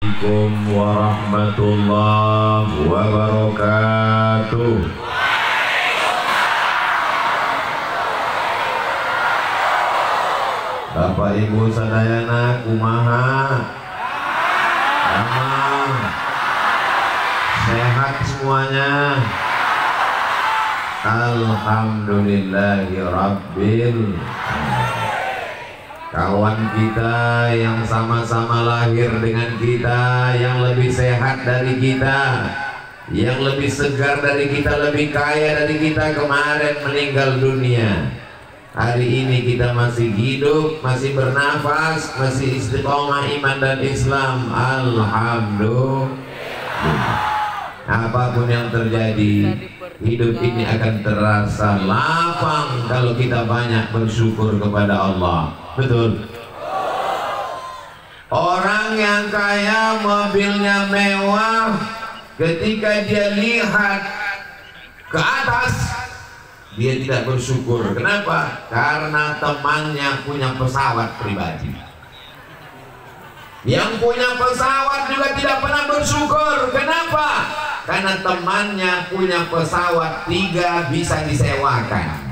Assalamualaikum warahmatullahi wabarakatuh. Bapak Ibu sadayana kumaha? Aman. Sehat semuanya. Alhamdulillahi rabbil alamin. Kawan kita yang sama-sama lahir dengan kita, yang lebih sehat dari kita, yang lebih segar dari kita, lebih kaya dari kita, kemarin meninggal dunia. Hari ini kita masih hidup, masih bernafas, masih istiqomah iman dan Islam. Alhamdulillah. Apapun yang terjadi, hidup ini akan terasa lapang kalau kita banyak bersyukur kepada Allah. Betul. Orang yang kaya, mobilnya mewah, ketika dia lihat ke atas, dia tidak bersyukur. Kenapa? Karena temannya punya pesawat pribadi. Yang punya pesawat juga tidak pernah bersyukur. Kenapa? Karena temannya punya pesawat 3 bisa disewakan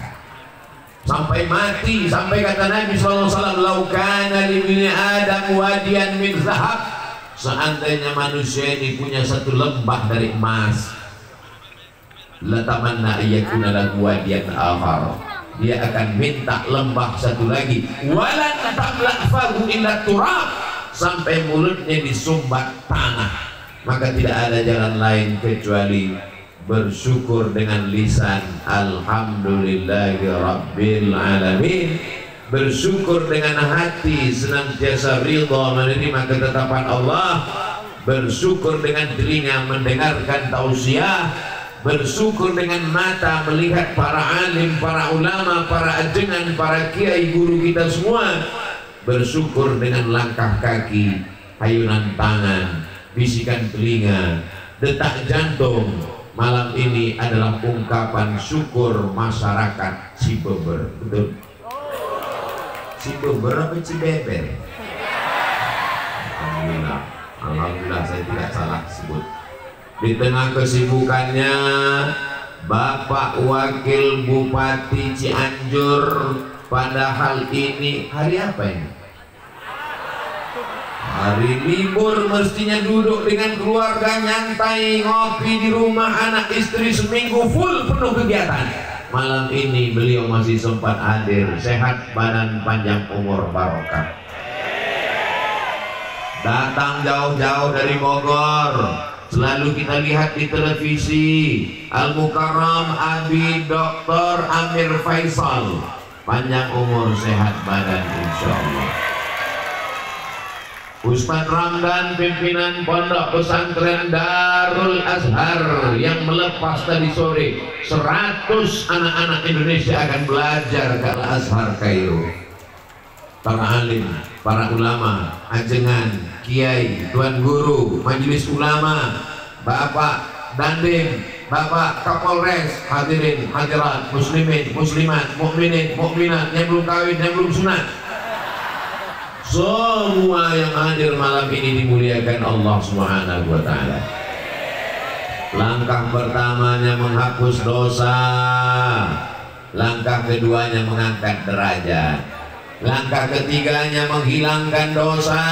sampai mati. Sampai kata Nabi SAW, "Lau kana li bani Adam wadiyan min zahab." Seandainya manusia ini punya satu lembah dari emas, latamanna ayyakuna lahu wadiyan akhar, dia akan minta lembah satu lagi. Walan tamla fahu illa turab, sampai mulutnya disumbat tanah. Maka tidak ada jalan lain kecuali bersyukur dengan lisan alhamdulillahi rabbil alamin, bersyukur dengan hati senantiasa ridha menerima ketetapan Allah, bersyukur dengan telinga mendengarkan tausiah, bersyukur dengan mata melihat para alim, para ulama, para ajengan, para kiai guru kita semua, bersyukur dengan langkah kaki, ayunan tangan, bisikan telinga, detak jantung. Malam ini adalah ungkapan syukur masyarakat Cibeber. Betul? Cibeber apa Cibeber? Alhamdulillah, alhamdulillah saya tidak salah sebut. Di tengah kesibukannya, Bapak Wakil Bupati Cianjur, padahal ini hari apa ini? Hari libur, mestinya duduk dengan keluarga, nyantai, ngopi di rumah, anak istri, seminggu full penuh kegiatan. Malam ini beliau masih sempat hadir, sehat badan, panjang umur, barokah. Datang jauh-jauh dari Bogor, selalu kita lihat di televisi, Al-Mukarram Abi Dr. Amir Faisal, panjang umur, sehat badan, insya Allah. Ustadz Ramdan, pimpinan Pondok Pesantren Darul Azhar, yang melepas tadi sore 100 anak-anak Indonesia akan belajar ke Al-Azhar Kairo. Para alim, para ulama, ajengan, kiai, tuan guru, majelis ulama, Bapak Dandim, Bapak Kapolres, hadirin, hadirat, muslimin, muslimat, mukminin, mukminat, yang belum kawin, yang belum sunat, semua yang hadir malam ini dimuliakan Allah Subhanahu wa ta'ala. Langkah pertamanya menghapus dosa, langkah keduanya mengangkat derajat, langkah ketiganya menghilangkan dosa,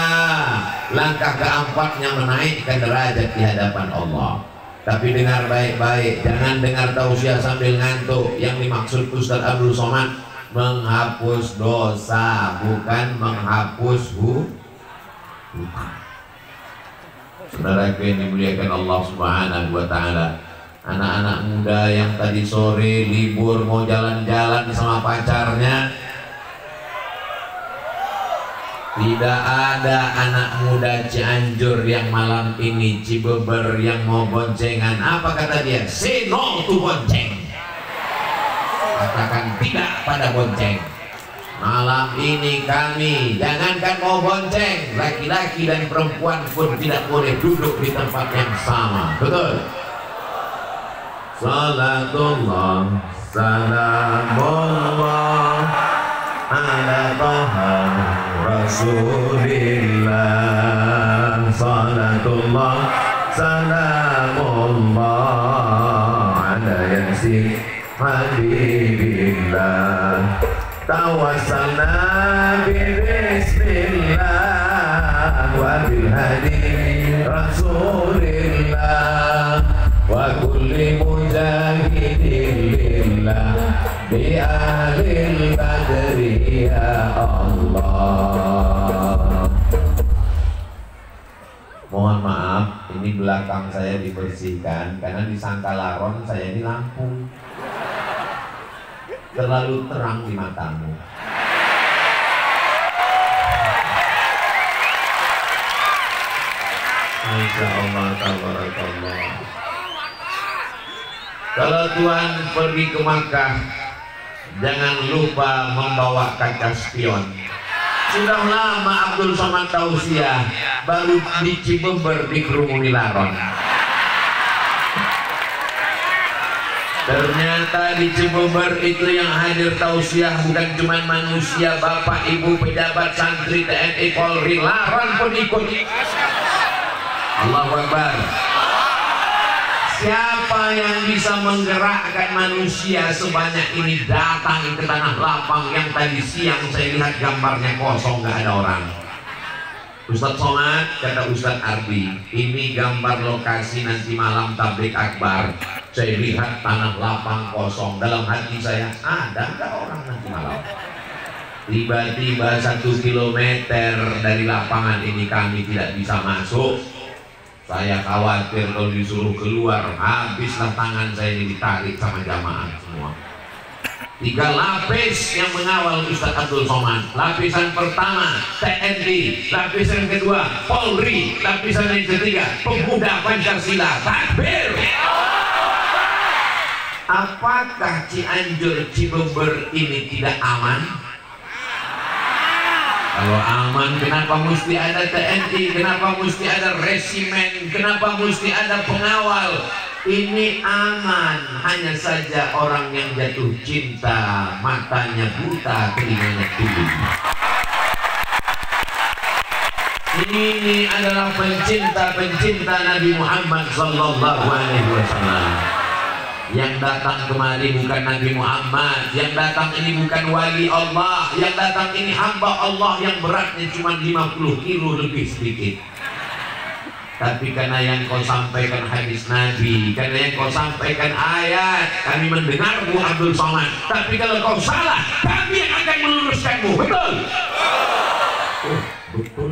langkah keempatnya menaikkan derajat di hadapan Allah. Tapi dengar baik-baik, jangan dengar tausiah sambil ngantuk. Yang dimaksud Ustaz Abdul Somad menghapus dosa, bukan menghapus hutang. Saudara yang dimuliakan Allah Subhanahu wa ta'ala, anak-anak muda yang tadi sore libur mau jalan-jalan sama pacarnya, tidak ada anak muda Cianjur yang malam ini, Cibeber, yang mau boncengan. Apa kata dia? Say no to bonceng. Katakan tidak pada bonceng. Malam ini kami, jangankan mau bonceng, laki-laki dan perempuan pun tidak boleh duduk di tempat yang sama. Betul? Salatullah, salamullah ala Taha Rasulillah. salatullah salamullah ala yasin habibillah tawassalna bismillah wa bil hadi rasulillah wa kulli mujahidin lillah bi ahlil badri ya Allah. Mohon maaf, ini belakang saya dibersihkan karena disangka laron saya ini lampu terlalu terang di matamu. Masya Allah, tabarakallah. Kalau Tuhan pergi ke Makkah, jangan lupa membawa kaca spion. Sudah lama Abdul Somad tausiah, baru di Cibember dikerumuni laron. Ternyata di Cibember itu yang hadir tausiah bukan cuma manusia, bapak, ibu, pejabat, santri, TNI, Polri, laron pun ikut. Allahu Akbar. Siapa yang bisa menggerakkan manusia sebanyak ini datang ke tanah lapang yang tadi siang saya lihat gambarnya kosong, nggak ada orang? Ustadz Somad, kata Ustadz Arbi, ini gambar lokasi nanti malam tablik akbar. Saya lihat tanah lapang kosong, dalam hati saya ada nggak orang nanti malam? Tiba-tiba 1 kilometer dari lapangan ini kami tidak bisa masuk. Saya khawatir kalau disuruh keluar, habislah tangan saya ini ditarik sama jamaah semua. 3 lapis yang mengawal Ustadz Abdul Somad. Lapisan pertama TNI, lapisan kedua Polri, lapisan yang ketiga pemuda Pancasila. Takbir! Apakah Cianjur Cibember ini tidak aman? Kalau aman, kenapa mesti ada TNI? Kenapa mesti ada resimen? Kenapa mesti ada pengawal? Ini aman, hanya saja orang yang jatuh cinta, matanya buta, telinganya tuli. Ini adalah pencinta-pencinta Nabi Muhammad sallallahu alaihi wasallam. Yang datang kemari bukan Nabi Muhammad, yang datang ini bukan wali Allah, yang datang ini hamba Allah yang beratnya cuma 50 kilo lebih sedikit. Tapi karena yang kau sampaikan hadis Nabi, karena yang kau sampaikan ayat, kami mendengarmu Abdul Somad. Tapi kalau kau salah, kami yang akan meluruskanmu. Betul? Betul.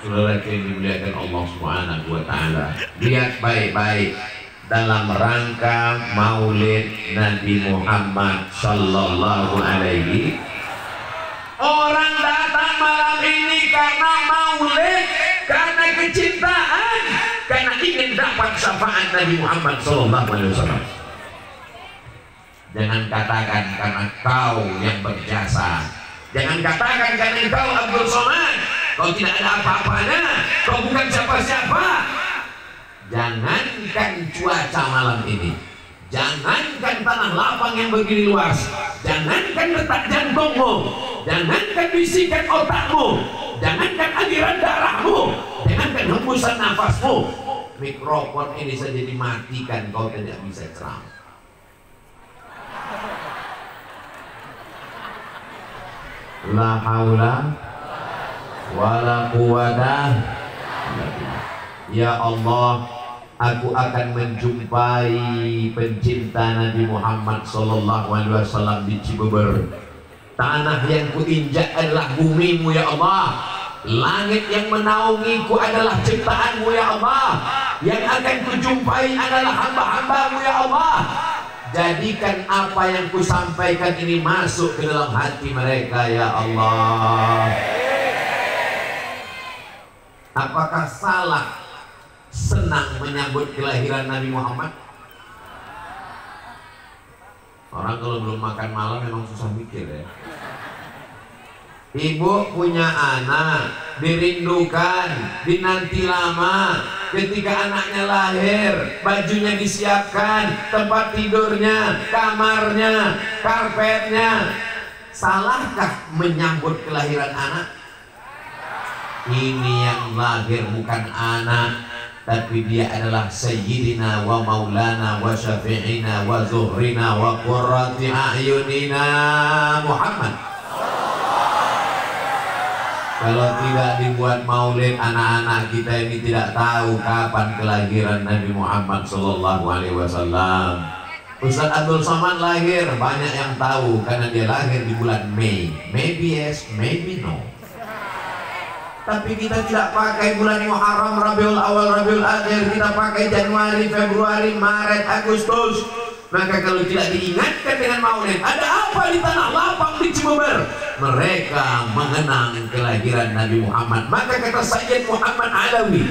Saudara yang dimuliakan Allah Subhanahu wa taala, lihat baik-baik. Dalam rangka maulid Nabi Muhammad sallallahu alaihi, orang datang malam ini karena maulid, karena kecintaan, karena ingin dapat syafaat Nabi Muhammad sallallahu alaihi wasallam. Jangan katakan karena kau yang berjasa, jangan katakan karena kau Abdul Somad, kau tidak ada apa-apanya, kau bukan siapa-siapa. Jangankan cuaca malam ini, jangankan tanah lapang yang begini luas, jangankan detak jantungmu, jangankan bisikan otakmu, jangankan aliran darahmu, jangankan hembusan nafasmu, mikrofon ini saja dimatikan, kau tidak bisa ceramah. La haula wala quwata. Ya Allah, aku akan menjumpai pencinta Nabi Muhammad sallallahu alaihi wasallam di Cibember. Tanah yang kuinjak adalah bumimu ya Allah. Langit yang menaungiku adalah ciptaanmu ya Allah. Yang akan kujumpai adalah hamba-hambamu ya Allah. Jadikan apa yang kusampaikan ini masuk ke dalam hati mereka ya Allah. Apakah salah senang menyambut kelahiran Nabi Muhammad? Orang kalau belum makan malam memang susah mikir ya. Ibu punya anak, dirindukan, dinanti lama. Ketika anaknya lahir, bajunya disiapkan, tempat tidurnya, kamarnya, karpetnya. Salahkah menyambut kelahiran anak? Ini yang lahir bukan anak, tapi dia adalah sayyidina wa maulana wa syafi'ina wa zuhrina wa qurrati a'yunina Muhammad. Kalau tidak dibuat maulid, anak-anak kita ini tidak tahu kapan kelahiran Nabi Muhammad sallallahu alaihi wasallam. Ustaz Abdul Somad lahir, banyak yang tahu karena dia lahir di bulan Mei. Maybe yes, maybe no. Tapi kita tidak pakai bulan Muharram, Rabiul Awal, Rabiul Akhir. Kita pakai Januari, Februari, Maret, Agustus. Maka kalau tidak diingatkan dengan maulid, ada apa di tanah lapang di Cibubur? Mereka mengenang kelahiran Nabi Muhammad. Maka kata Sayyid Muhammad Alawi,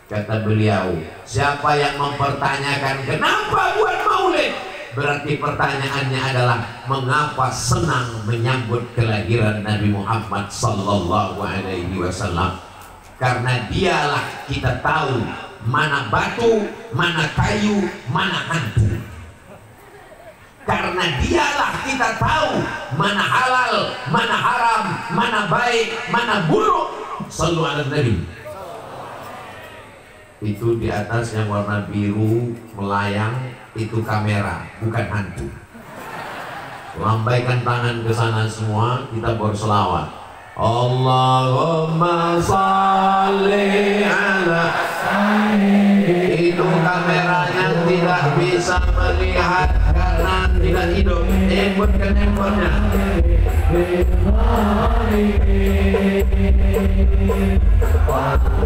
kata beliau, siapa yang mempertanyakan kenapa buat maulid, berarti pertanyaannya adalah mengapa senang menyambut kelahiran Nabi Muhammad sallallahu alaihi wasallam. Karena dialah kita tahu mana batu, mana kayu, mana hantu. Karena dialah kita tahu mana halal, mana haram, mana baik, mana buruk. Sallu ala Nabi. Itu di atas yang warna biru melayang, itu kamera, bukan hantu. Lambaikan tangan ke sana semua, kita berselawat. Allahumma sholli ala. Itu kameranya tidak bisa melihat karena tidak hidup. Inputkan handphonenya.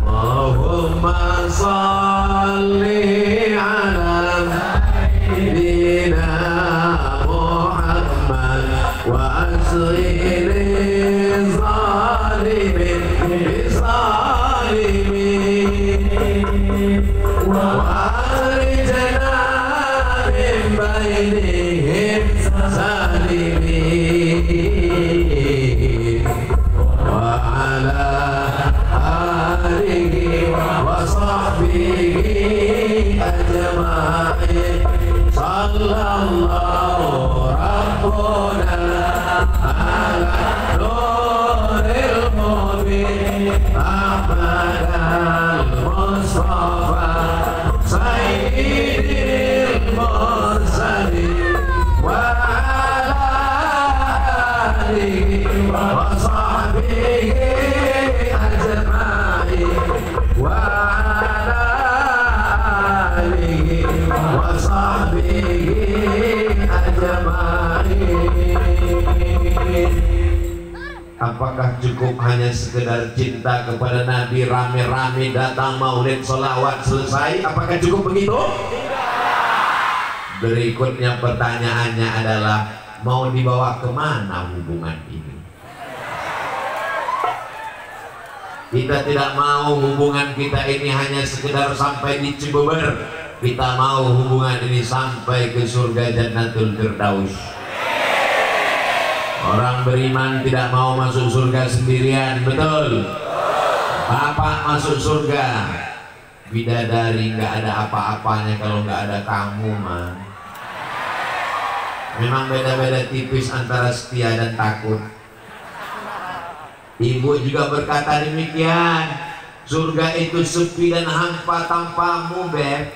Allahumma sholli ala sayyidina Muhammad wa asghiri zalimin bizalimin wa akhrijna min bainihim salimin wa ala alihi wa sahbihi ajma'in. Sallallahu rabbuna ala nuril mubin Ahmad al-Mustafa sayyidil mursalin wa ala alihi wa sahbihi ajma'in wa ala alihi wa sahbihi ajma'in. Apakah cukup hanya sekedar cinta kepada Nabi, rame-rame datang maulid, sholawat, selesai? Apakah cukup begitu? Berikutnya pertanyaannya adalah, mau dibawa kemana hubungan ini? Kita tidak mau hubungan kita ini hanya sekedar sampai di Cibubur. Kita mau hubungan ini sampai ke surga Jannatul Firdaus. Orang beriman tidak mau masuk surga sendirian, betul? Bapak masuk surga, bidadari nggak ada apa-apanya kalau nggak ada kamu, man. Memang beda-beda tipis antara setia dan takut. Ibu juga berkata demikian. Surga itu sepi dan hampa tanpamu, beb.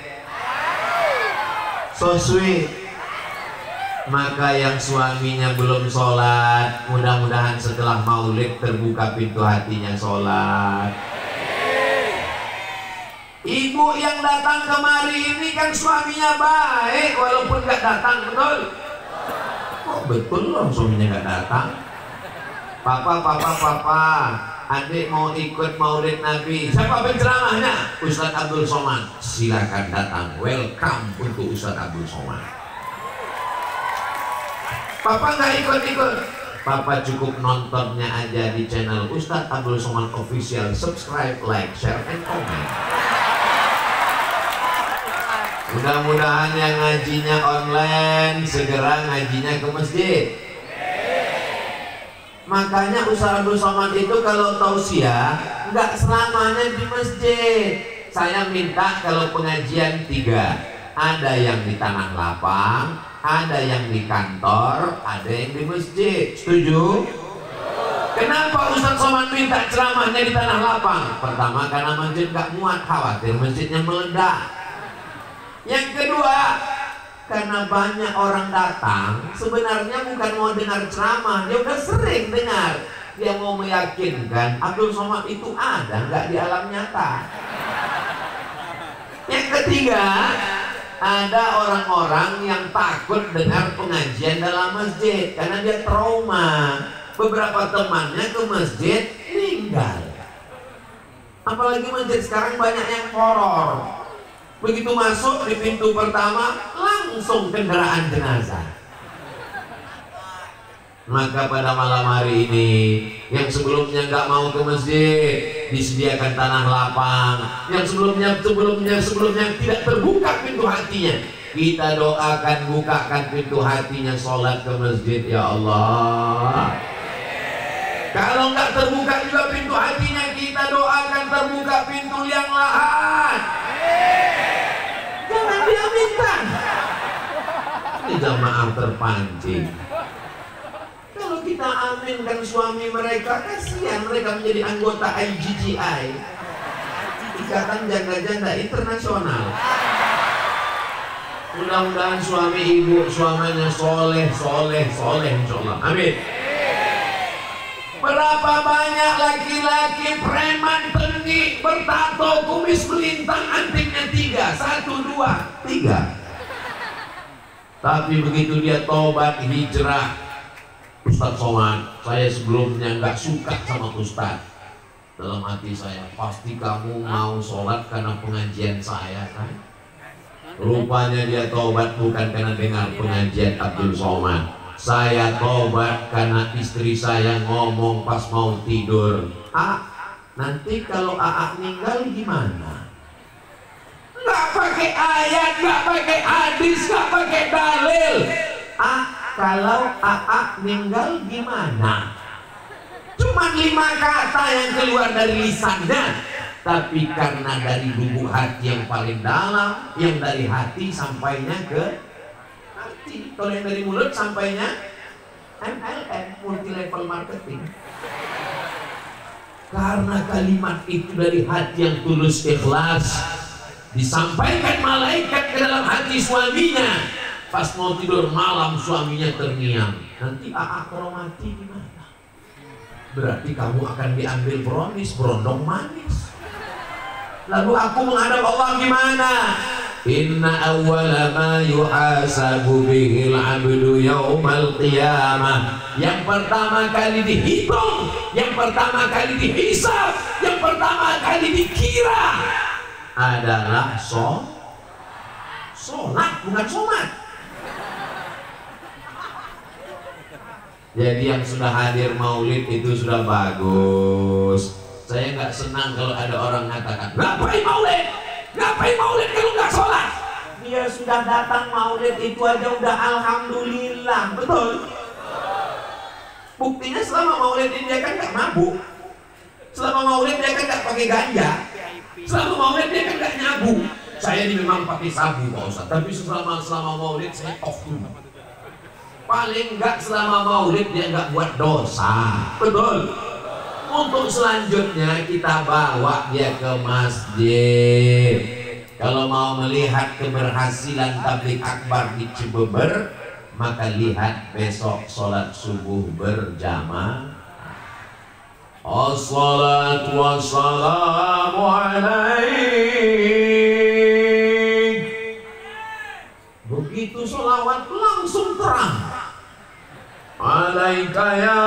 So sweet. Maka yang suaminya belum sholat, mudah-mudahan setelah maulid terbuka pintu hatinya sholat. Ibu yang datang kemari ini kan suaminya baik, walaupun gak datang, betul? Kok betul loh suaminya gak datang? Papa, adik mau ikut maulid Nabi. Siapa penceramahnya? Ustaz Abdul Somad. Silakan datang, welcome untuk Ustaz Abdul Somad. Papa nggak ikut-ikut. Papa cukup nontonnya aja di channel Ustaz Abdul Somad Official. Subscribe, like, share, and comment. Mudah-mudahan yang ngajinya online segera ngajinya ke masjid. Makanya Ustaz Abdul Somad itu kalau tausiah nggak selamanya di masjid. Saya minta kalau pengajian 3, ada yang di tanah lapang, ada yang di kantor, ada yang di masjid. Setuju? Kenapa Ustaz Somad minta ceramahnya di tanah lapang? Pertama karena masjid gak muat, khawatir masjidnya meledak. Yang kedua, karena banyak orang datang, sebenarnya bukan mau dengar ceramah, dia udah sering dengar. Dia mau meyakinkan Abdul Somad itu ada nggak di alam nyata. Yang ketiga, ada orang-orang yang takut dengar pengajian dalam masjid karena dia trauma. Beberapa temannya ke masjid meninggal. Apalagi masjid sekarang banyak yang horor. Begitu masuk di pintu pertama langsung kendaraan jenazah. Maka pada malam hari ini, yang sebelumnya nggak mau ke masjid disediakan tanah lapang, yang sebelumnya tidak terbuka pintu hatinya, kita doakan bukakan pintu hatinya, sholat ke masjid ya Allah. Kalau nggak terbuka juga pintu hatinya, kita doakan terbuka pintu yang lain. Jangan dia minta. Ini jamaah terpancing. Kalau kita aminkan suami mereka, kasihan mereka menjadi anggota IGGI, Ikatan Janda-Janda Internasional. Mudah-mudahan suami ibu suaminya soleh insyaallah. Amin. Berapa banyak laki-laki preman tengik bertato kumis melintang antingnya 3, 1, 2, 3. Tapi begitu dia tobat hijrah, Ustaz Somad, saya sebelumnya nggak suka sama Ustaz. Dalam hati saya, pasti kamu mau sholat karena pengajian saya kan? Rupanya dia tobat bukan karena dengar pengajian Abdul Somad. Saya tobat karena istri saya ngomong pas mau tidur, nanti kalau meninggal gimana? Nggak pakai ayat, nggak pakai hadis, nggak pakai dalil. Kalau meninggal gimana? Cuma 5 kata yang keluar dari lisannya, tapi karena dari lubuk hati yang paling dalam, yang dari hati sampainya ke hati. Kalau yang dari mulut sampainya MLM, multi level marketing. Karena kalimat itu dari hati yang tulus ikhlas, disampaikan malaikat ke dalam hati suaminya. Pas mau tidur malam suaminya terngiang, nanti kalau mati gimana? Berarti kamu akan diambil vonis, berondong manis. Lalu aku menghadap Allah gimana? Inna awwala ma yuhasabu bihil abdu yaumal qiyamah. Yang pertama kali dihitung, yang pertama kali dihisab, yang pertama kali dikira adalah sholat, bukan somat. Jadi yang sudah hadir maulid itu sudah bagus. Saya nggak senang kalau ada orang mengatakan, ngapain maulid? Ngapain maulid kalau nggak sholat? Dia sudah datang maulid itu aja udah alhamdulillah, betul? Buktinya selama maulid ini dia kan nggak mabuk, selama maulid dia kan nggak pakai ganja, selama maulid dia kan nggak nyabu. Saya ini memang pakai sabu Pak Ustaz, tapi selama maulid saya off dulu. Paling nggak selama maulid dia nggak buat dosa, betul? Untuk selanjutnya kita bawa dia ke masjid. Kalau mau melihat keberhasilan tabligh akbar di Cibeber, maka lihat besok sholat subuh berjamaah. Assalatu wassalamu alaik. Begitu sholawat langsung terang. Alaika ya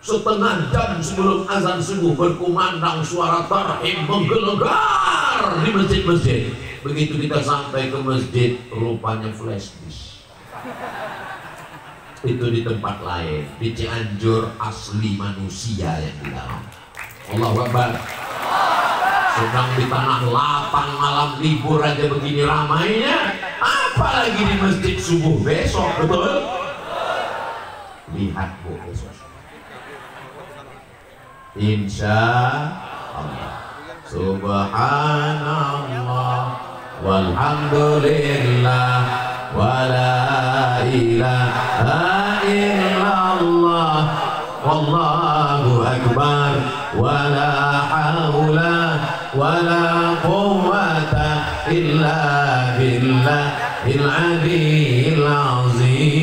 setengah jam sebelum azan subuh berkumandang suara tarhim menggelegar di masjid-masjid. Begitu kita sampai ke masjid, rupanya flash disk. Itu di tempat lain, di Cianjur asli manusia yang di dalam. Allahu Akbar. Sedang di tanah lapang malam libur aja begini ramainya, apalagi di masjid subuh besok, betul? Lihat Bu besok. Insya Allah Subhanallah walhamdulillah wala ilaha illallah wallahu akbar wala haula wala quwwata illa billahil aliyyil azim.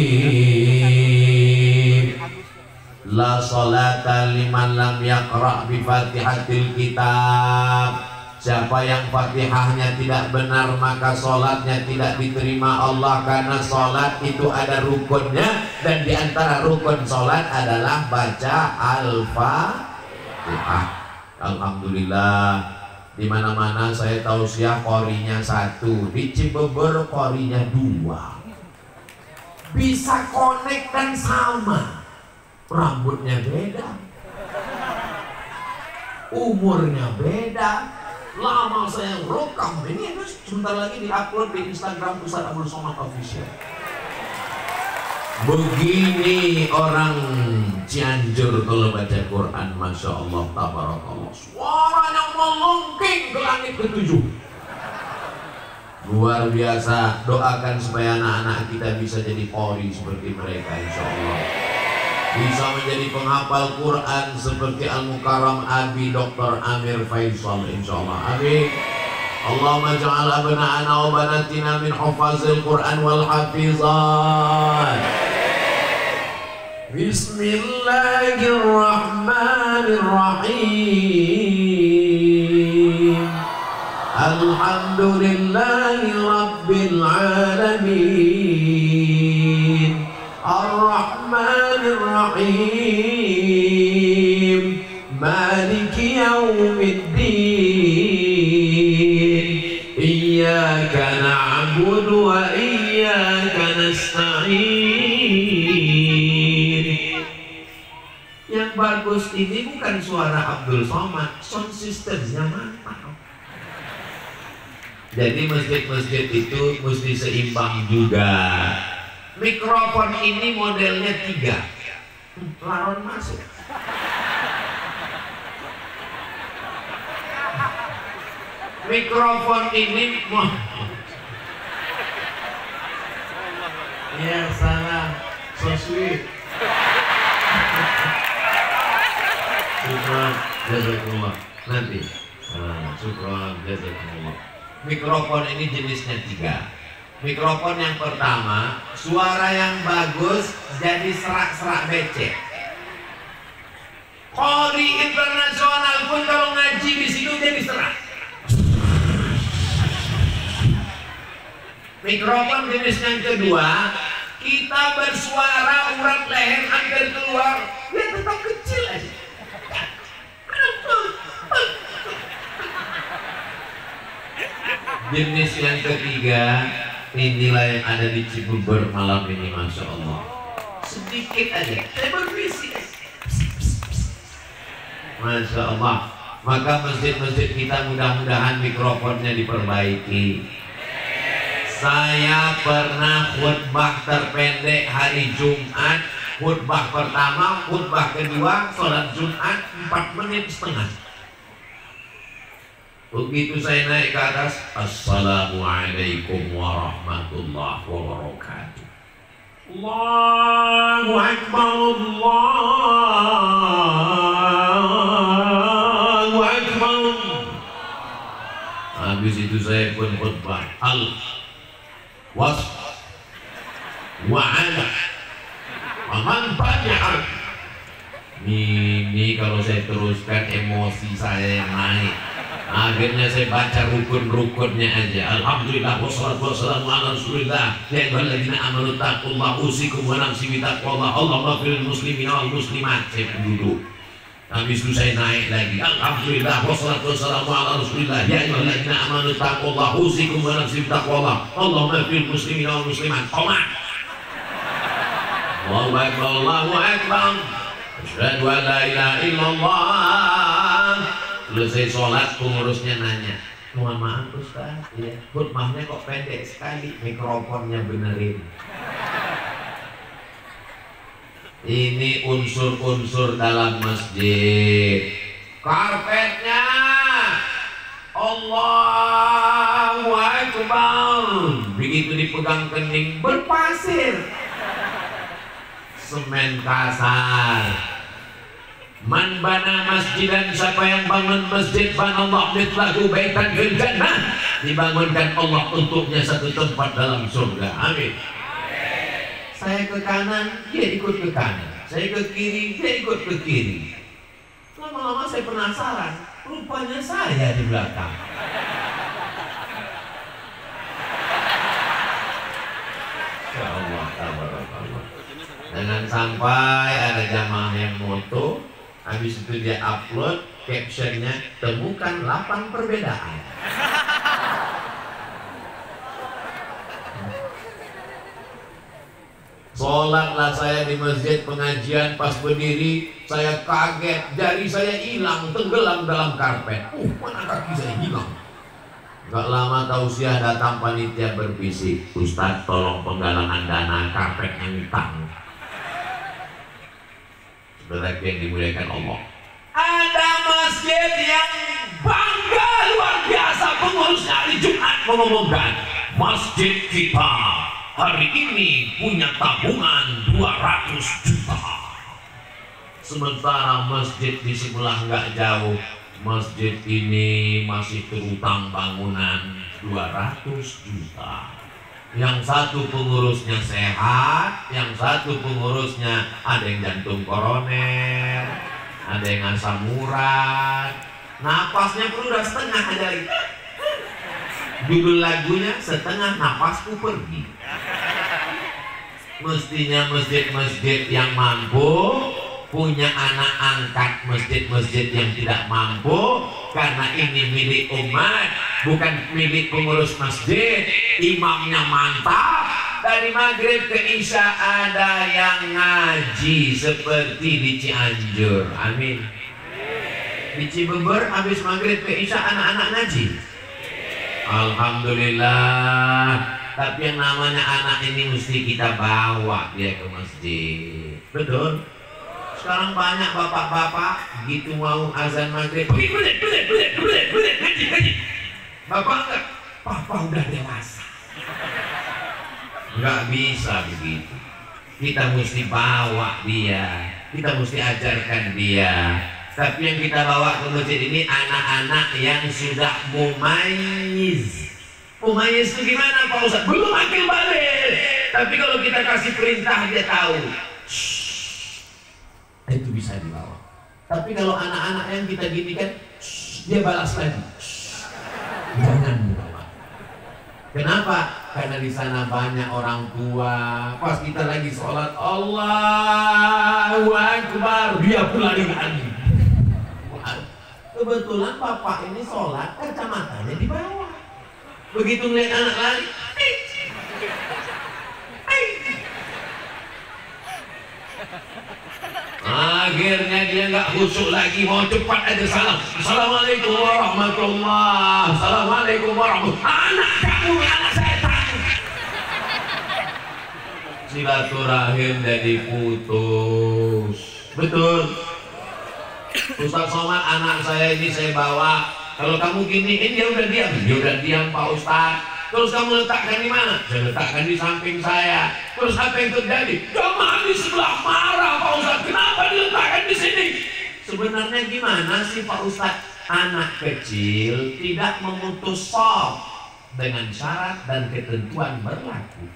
La salata liman lam yaqra' bi fatihatil kitab. Siapa yang fatihahnya tidak benar maka sholatnya tidak diterima Allah, karena sholat itu ada rukunnya, dan diantara rukun sholat adalah baca al-fatihah. Alhamdulillah, di mana-mana saya tausiah qorinya 1, di Cibubur qorinya 2. Bisa connect dan sama, rambutnya beda, umurnya beda. Lama saya rekam ini, terus sebentar lagi diupload di Instagram Ustaz Abdul Somad Official. Begini orang Cianjur kalau baca Quran, masya Allah, tabarakallah, suaranya melengking ke langit ke-7. Luar biasa. Doakan supaya anak-anak kita bisa jadi qori seperti mereka, insya Allah. Bisa menjadi penghafal Quran seperti Al-Mukarram Abi Dr. Amir Faisal, insyaallah. Amin. Allahumma ja'al abna'ana wa banatina min hufazil Quran wal hafizat. Bismillahirrahmanirrahim. Alhamdulillahi rabbil alamin. Ar-Rahmanir Rahim, Maliki Yaumiddin, Iyyaka na'budu wa iyyaka nasta'in. Yang bagus ini bukan suara Abdul Somad, sound systemnya mantap. Jadi masjid-masjid itu mesti seimbang juga. Mikrofon ini modelnya 3, laron masuk. Mikrofon ini ya salah, so sweet. Syukran, jazakumullah. Nanti syukran, jazakumullah. Mikrofon ini jenisnya 3. Mikrofon yang pertama, suara yang bagus jadi serak-serak becek. Qori internasional pun kalau ngaji di situ jadi serak. Mikrofon jenis yang kedua, kita bersuara urat leher hampir keluar, ya tetap kecil aja. Jenis yang ketiga, inilah yang ada di Cibubur malam ini, masya Allah. Sedikit aja, saya berbisik, masya Allah. Maka masjid-masjid kita mudah-mudahan mikrofonnya diperbaiki. Saya pernah khutbah terpendek hari Jumat, khutbah pertama, khutbah kedua, sholat Jumat 4,5 menit. Begitu saya naik ke atas, Assalamualaikum warahmatullahi wabarakatuh. Allahu Akbar, Allahu Akbar. Habis itu saya pun khutbah was wa'ala manfaatnya. Ini kalau saya teruskan emosi saya yang naik. Akhirnya saya baca rukun-rukunnya aja. Alhamdulillah wassalatu wassalamu ala Rasulillah. Ya ayyuhalladzina amanu taqullaha usikum wa nafsi bittaqwallah. Allahumma fil muslimina wal muslimat. Saya duduk. Habis itu saya naik lagi. Alhamdulillah wassalatu wassalamu ala Rasulillah. Ya ayyuhalladzina amanu taqullaha usikum wa nafsi bittaqwallah. Allahumma fil muslimina wal muslimat. Qomat. Allahu akbar, Allahu akbar. Asyhadu an la ilaha illallah. Selesai sholat, pengurusnya nanya, mohon maaf Ustaz, ya, khutbahnya kok pendek sekali, mikrofonnya benerin. Ini unsur-unsur dalam masjid. Karpetnya Allahu Akbar. Begitu dipegang kening berpasir, semen kasar. Man bana masjidan, siapa yang bangun masjid, banallahu mithlahu baitan fil jannah, dibangunkan Allah untuknya satu tempat dalam surga. Amin. Saya ke kanan, dia ikut ke kanan. Saya ke kiri, dia ikut ke kiri. Lama-lama saya penasaran, rupanya saya di belakang. Ya Allah, tabarakallah. Jangan sampai ada jamaah yang moto, habis itu dia upload captionnya, temukan 8 perbedaan. Sholatlah saya di masjid pengajian, pas berdiri saya kaget, jari saya hilang, tenggelam dalam karpet. Mana kaki saya hilang? Gak lama tausiah datang panitia berbisik, Ustadz tolong penggalangan dana karpetnya hitam. Saudara yang dimuliakan Allah, ada masjid yang bangga luar biasa, pengurusnya hari Jumat mengumumkan, masjid kita hari ini punya tabungan 200 juta. Sementara masjid di sebelah nggak jauh, masjid ini masih terutang bangunan 200 juta. Yang satu pengurusnya sehat, yang satu pengurusnya ada yang jantung koroner, ada yang asam urat, napasnya pun udah setengah aja. Judul lagunya setengah napasku pergi. Mestinya masjid-masjid yang mampu punya anak angkat masjid-masjid yang tidak mampu, karena ini milik umat, bukan milik pengurus masjid. Imamnya mantap, dari maghrib ke isya ada yang ngaji seperti di Cianjur. Amin. Di Cibubur habis maghrib ke isya anak-anak ngaji. Alhamdulillah. Tapi yang namanya anak ini mesti kita bawa dia ke masjid. Betul? Sekarang banyak bapak-bapak gitu mau azan maghrib, pergi ngaji. Bapak enggak, papa udah dewasa. Enggak bisa begitu. Kita mesti bawa dia, kita mesti ajarkan dia. Tapi yang kita bawa ke masjid ini anak-anak yang sudah mumayyiz. Mumayyiz itu gimana Pak Ustaz? Belum akil balik. Tapi kalau kita kasih perintah dia tahu. Itu bisa dibawa. Tapi kalau anak-anak yang kita gini kan, dia balas lagi. Jangan dibawa. Kenapa? Karena di sana banyak orang tua. Pas kita lagi sholat, Allahu Akbar, dia pun lari. Kebetulan bapak ini sholat, kacamatanya di bawah. Begitu ngeliat anak lari, akhirnya dia nggak khusyuk lagi, mau cepat aja salam. Assalamualaikum warahmatullahi, assalamualaikum warahmatullahi. Anak kamu, anak saya takut. Silaturahim jadi putus. Betul. Ustaz Somad, anak saya ini saya bawa. Kalau kamu giniin dia udah diam Pak Ustaz. Terus kamu letakkan di mana? Saya letakkan di samping saya. Terus apa yang terjadi? Jamaah di sebelah marah Pak Ustaz. Kenapa diletakkan di sini? Sebenarnya gimana sih Pak Ustaz? Anak kecil tidak memutus shaf dengan syarat dan ketentuan berlaku.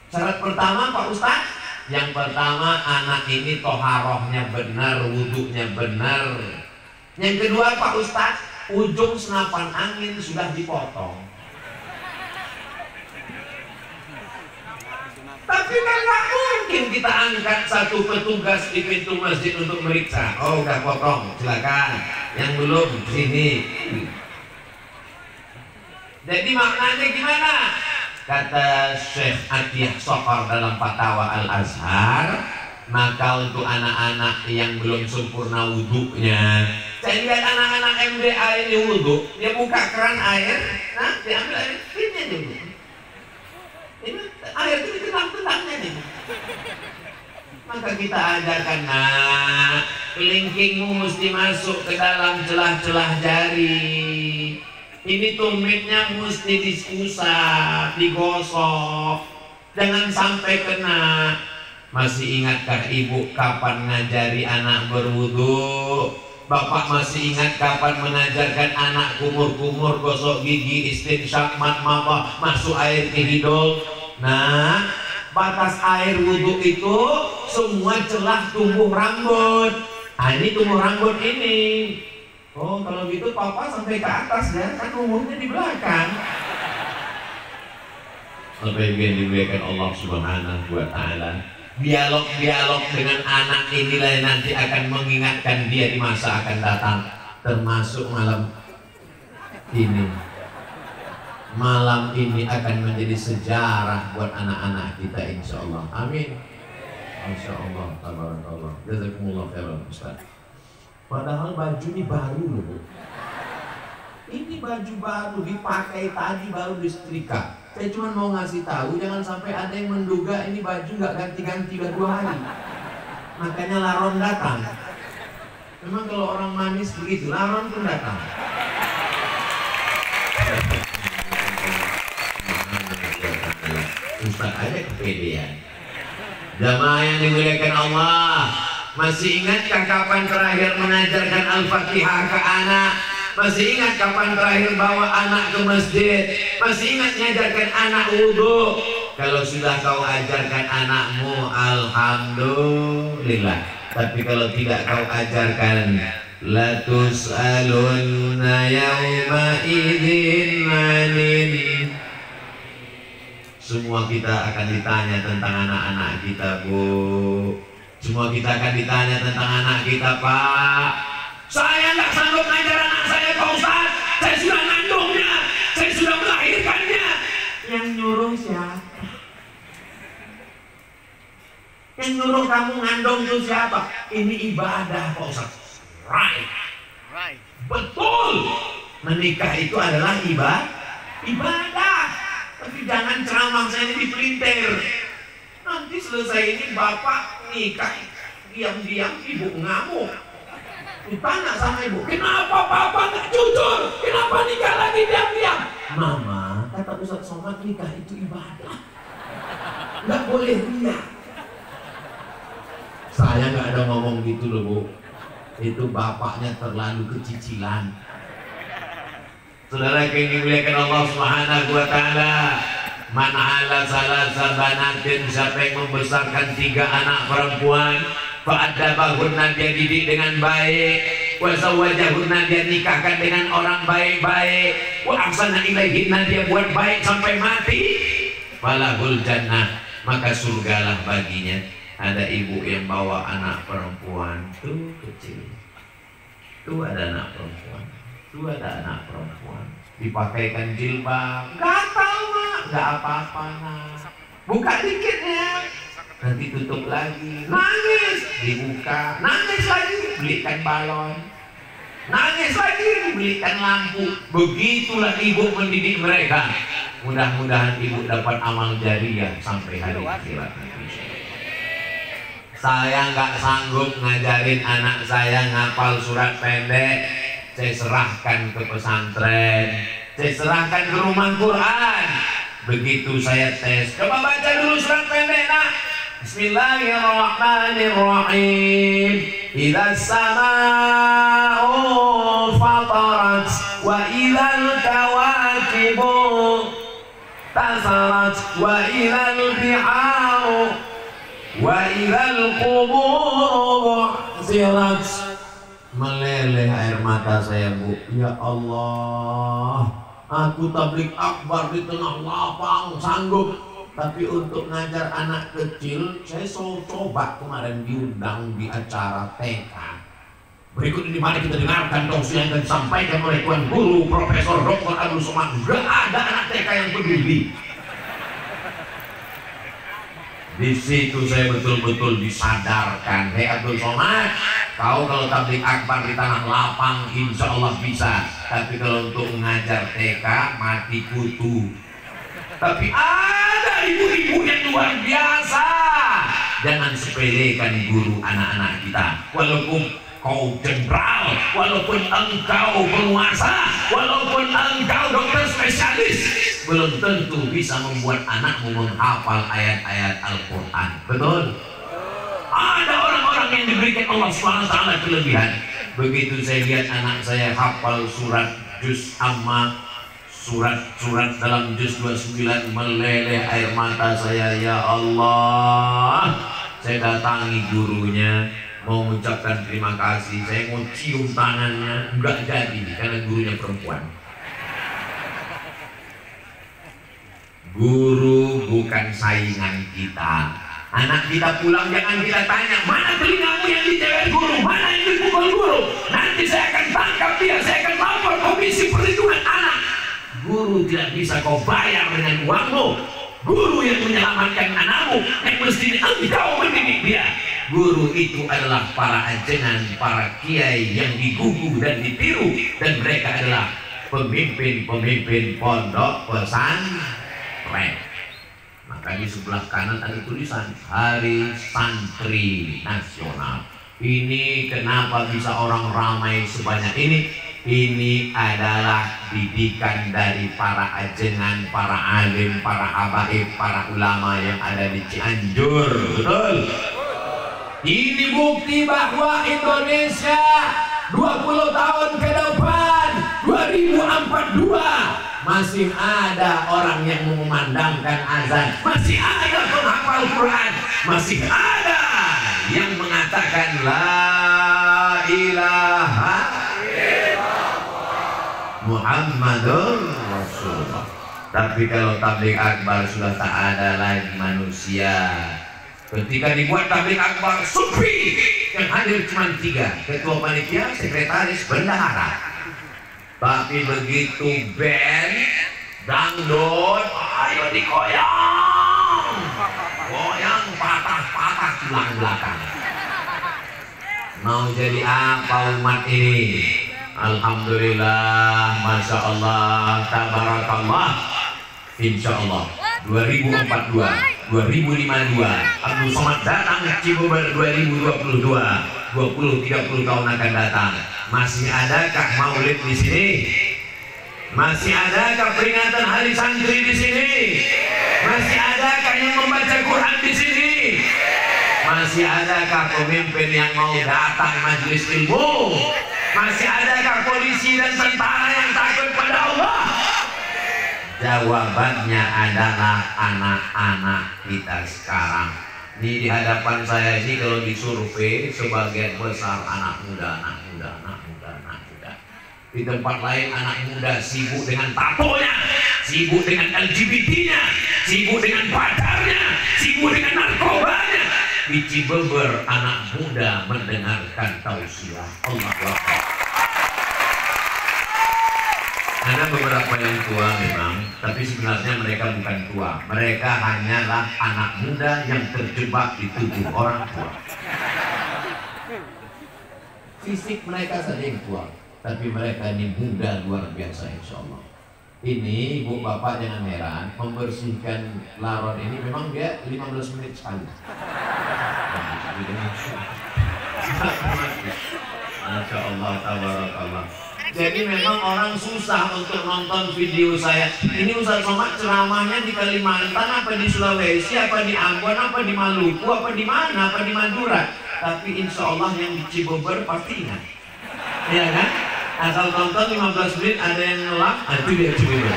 Syarat pertama Pak Ustaz, yang pertama anak ini toharohnya benar, wudhunya benar. Yang kedua Pak Ustaz, ujung senapan angin sudah dipotong. Tapi kan nggak mungkin kita angkat satu petugas di pintu masjid untuk meriksa. Oh udah potong, silakan. Yang belum sini. Jadi maknanya gimana? Kata Syekh Atiyah Sokhar dalam Fatwa Al-Azhar, maka untuk anak-anak yang belum sempurna wudhunya, saya lihat anak-anak MDA ini wudhu, dia buka keran air, nah diambil air, ini dulu. Ini air itu ditendang-tendangnya nih. Maka kita ajarkan, nah kelingkingmu mesti masuk ke dalam celah-celah jari. Ini tumitnya mesti diusap, digosok, jangan sampai kena. Masih ingatkah ibu kapan ngajari anak berwudu? Bapak masih ingat kapan mengajarkan anak kumur-kumur gosok gigi, istinsyak, mabah, masuk air ke hidung? Nah, batas air wudu itu semua celah tumbuh rambut. Nah, ini tumbuh rambut ini. Oh, kalau gitu papa sampai ke atas ya, kan umurnya di belakang. Lebih dimuliakan Allah Subhanahu wa Ta'ala. Dialog-dialog dengan anak inilah yang nanti akan mengingatkan dia di masa akan datang, termasuk malam ini. Malam ini akan menjadi sejarah buat anak-anak kita, insya Allah. Amin. Insya Allah. Tabarakallah. Jazakumullah khairan, Ustaz. Padahal baju ini baru loh, Bu. Ini baju baru, dipakai tadi, baru disetrika. Saya cuma mau ngasih tahu, jangan sampai ada yang menduga ini baju nggak ganti-ganti udah 2 hari. Makanya laron datang. Memang kalau orang manis begitu, laron pun datang. Ustaz aja kepedean. Jamaah yang dimuliakan Allah, masih ingatkah kapan terakhir mengajarkan Al-Fatihah ke anak? Masih ingat kapan terakhir bawa anak ke masjid? Masih ingat mengajarkan anak wudu? Kalau sudah kau ajarkan anakmu, alhamdulillah. Tapi kalau tidak kau ajarkan, la tus'alunna yawma idzin 'anil. Semua kita akan ditanya tentang anak-anak kita, Bu. Semua kita akan ditanya tentang anak kita, Pak. Saya nggak sanggup ngajar anak saya, Pak Ustaz. Saya sudah ngandungnya, saya sudah melahirkannya. Yang nyuruh siapa? Yang nyuruh kamu ngandung itu siapa? Ini ibadah, Pak Ustaz. Right. Betul. Menikah itu adalah ibadah. Tapi jangan ceramah saya ini dipelintir. Nanti selesai ini bapak nikah, diam-diam ibu ngamuk. Ditanya sama ibu, kenapa papa nggak jujur? Kenapa nikah lagi diam-diam? Mama, kata Ustaz Somad, nikah itu ibadah, nggak boleh riya. Saya nggak ada ngomong gitu loh, Bu. Itu bapaknya terlalu kecicilan. Saudara yang dimuliakan Allah Subhanahu wa Ta'ala, man ala salasa banatin, siapa yang membesarkan 3 anak perempuan, fa'adabahunna, dia didik dengan baik, wa zawwajahunna, dia nikahkan dengan orang baik-baik, wa ahsana ilaihinna, dia buat baik sampai mati, falahul jannah, maka surgalah baginya. Ada ibu yang bawa anak perempuan tuh kecil, tuh ada anak perempuan, tuh ada anak perempuan, dipakaikan jilbab, gak tahu mak, gak apa-apa nak, buka dikitnya, nanti tutup lagi, nangis, dibuka, nangis lagi, belikan balon, nangis lagi, dibelikan lampu. Begitulah ibu mendidik mereka. Mudah-mudahan ibu dapat amal jariah sampai hari akhirat nanti. Saya nggak sanggup ngajarin anak saya ngapal surat pendek. Saya serahkan ke pesantren, saya serahkan ke rumah Quran. Begitu saya tes, coba baca dulu surat pendek nak. Bismillahirrahmanirrahim. Idza samaa'u fatarat wa idzal kawakibu tasarat wa idzal biharu wa idzal qubur bu'thirat. Meleleh air mata saya, Bu. Ya Allah, aku tabligh akbar di tengah lapang sanggup, tapi untuk ngajar anak kecil saya coba kemarin diundang di acara TK. Berikut ini mari kita dengarkan tausiah yang disampaikan oleh Tuan Guru Profesor Dr. Abdul Somad. Gak ada anak TK yang peduli. Di situ saya betul-betul disadarkan, hei Abdul Somad, kau kalau tabligh akbar di tanah lapang insya Allah bisa, tapi kalau untuk mengajar TK mati kutu. Tapi ada ibu-ibu yang luar biasa. Jangan sepelekan guru anak-anak kita. Walaupun kau jenderal, walaupun engkau penguasa, walaupun engkau dokter spesialis, belum tentu bisa membuat anakmu menghafal ayat-ayat Al-Quran. Betul? Ada orang-orang yang diberikan Allah SWT kelebihan. Begitu saya lihat anak saya hafal surat juz amma, surat-surat dalam juz 29, meleleh air mata saya. Ya Allah, saya datangi gurunya, mau mengucapkan terima kasih, saya mau cium tangannya, enggak jadi karena gurunya perempuan. Guru bukan saingan kita. Anak kita pulang jangan kita tanya, mana telingamu yang dicewek guru, mana yang dipukul guru, nanti saya akan tangkap dia, saya akan lapor Komisi Perlindungan Anak. Guru tidak bisa kau bayar dengan uangmu. Guru yang menyelamatkan anakmu, yang mesti engkau mendidik dia. Guru itu adalah para ajengan, para kiai yang digugu dan ditiru, dan mereka adalah pemimpin-pemimpin pondok pesantren. Maka di sebelah kanan ada tulisan Hari Santri Nasional. Ini kenapa bisa orang ramai sebanyak ini? Ini adalah didikan dari para ajengan, para alim, para habaib, para ulama yang ada di Cianjur. Betul? Ini bukti bahwa Indonesia 20 tahun ke depan, 2042, masih ada orang yang mengumandangkan azan, masih ada penghafal Quran, masih ada yang mengatakan la ilaha Muhammadur Rasulullah. Tapi kalau tabligh akbar sudah tak ada lagi manusia. Ketika dibuat tabligh akbar, sufi yang hadir cuma 3, ketua panitia, sekretaris, bendahara. Tapi begitu band dangdut, ayo dikoyang, goyang patah-patah tulang belakang. Mau jadi apa umat ini? Alhamdulillah, Masya Allah, Tabarakallah. Insya Allah 2042, 2052 Abdul Somad datang ke Cibubur 2022, 20-30 tahun akan datang. Masih adakah maulid di sini? Masih adakah peringatan Hari Santri di sini? Masih adakah yang membaca Quran di sini? Masih adakah pemimpin yang mau datang majelis ilmu? Masih adakah polisi dan tentara yang takut pada Allah? Jawabannya adalah anak-anak kita sekarang. Ini di hadapan saya ini kalau disurvei sebagian besar anak muda, anak muda, anak muda, anak muda. Di tempat lain anak muda sibuk dengan tatonya, sibuk dengan LGBT-nya, sibuk dengan pacarnya, sibuk dengan narkobanya. Di Cibubur anak muda mendengarkan tausiah. Allah Akbar. Ada beberapa yang tua memang, tapi sebenarnya mereka bukan tua. Mereka hanyalah anak muda yang terjebak di tubuh orang tua. Fisik mereka saja yang tua, tapi mereka ini muda luar biasa insya Allah. Ini ibu bapak jangan heran, membersihkan laron ini memang dia 15 menit sekali. Masya Allah, tabarakallah. Jadi memang orang susah untuk nonton video saya. Ini Ustaz Somad ceramahnya di Kalimantan, apa di Sulawesi, apa di Ambon, apa di Maluku, apa di mana, apa di Madura. Tapi insya Allah yang di Cibubur pasti ingat. Ya kan? Asal tonton 15 menit ada yang ngelak, itu dia Cibubur.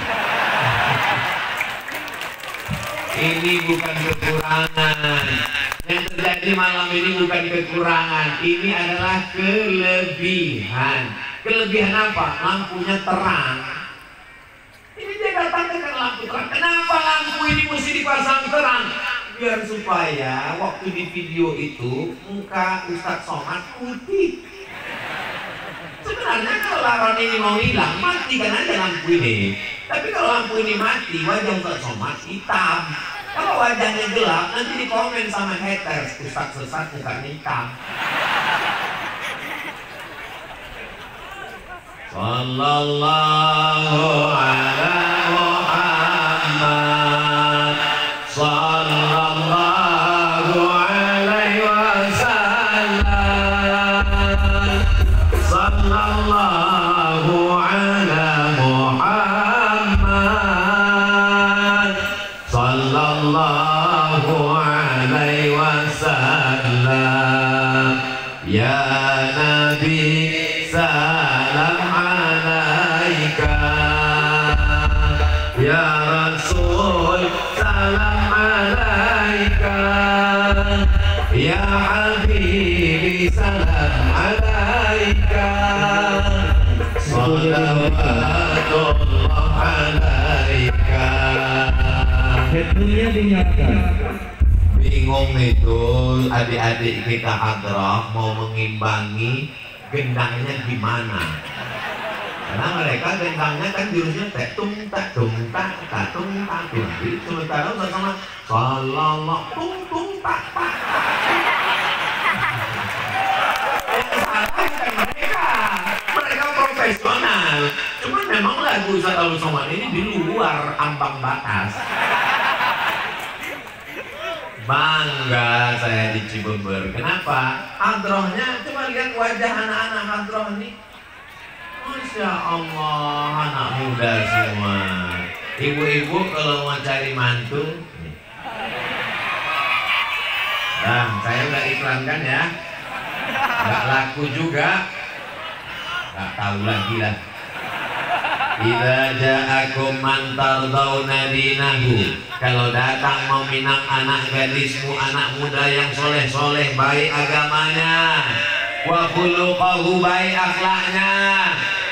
Ini bukan kekurangan. Yang terjadi malam ini bukan kekurangan, ini adalah kelebihan. Kelebihan apa? Lampunya terang. Ini dia datang dengan lampu terang. Kenapa lampu ini mesti dipasang terang? Biar supaya waktu di video itu muka Ustaz Somad putih. Sebenarnya kalau laron ini mau hilang, matikan aja lampu ini. Tapi kalau lampu ini mati, wajah Ustaz Somad hitam. Kalau wajahnya gelap, nanti dikomen sama haters, Ustaz sesat mukanya hitam. Sallallahu ala Muhammad, sallallahu alaihi wasallam. alaihi wasallam. Ya Nabi salam alaika, ya Rasul salam alaika, ya Habibi salam alaika, salawatullah alaika. Headphone-nya dinyalakan. Bingung itu adik-adik kita hadrah mau mengimbangi gendangnya gimana, karena mereka gendangnya kan jurusnya tak tung tak tung tak tak tung tak tung, sementara sama salallah tung tung tak tak. Mereka profesional, cuman memang lagu Ustaz Abdul Somad ini di luar ambang batas. Bangga saya di Cibubur. Kenapa? Hadrohnya, coba lihat wajah anak-anak hadroh ini. Masya Allah, anak muda semua. Ibu-ibu kalau mau cari mantu, nah, saya udah iklankan ya. Gak laku juga. Gak tahu lagi lah. Idza ja'akum man tardawna dinahu, kalau datang mau minang anak gadismu, anak muda yang soleh-soleh, baik agamanya, wa khuluquhu, baik akhlaknya,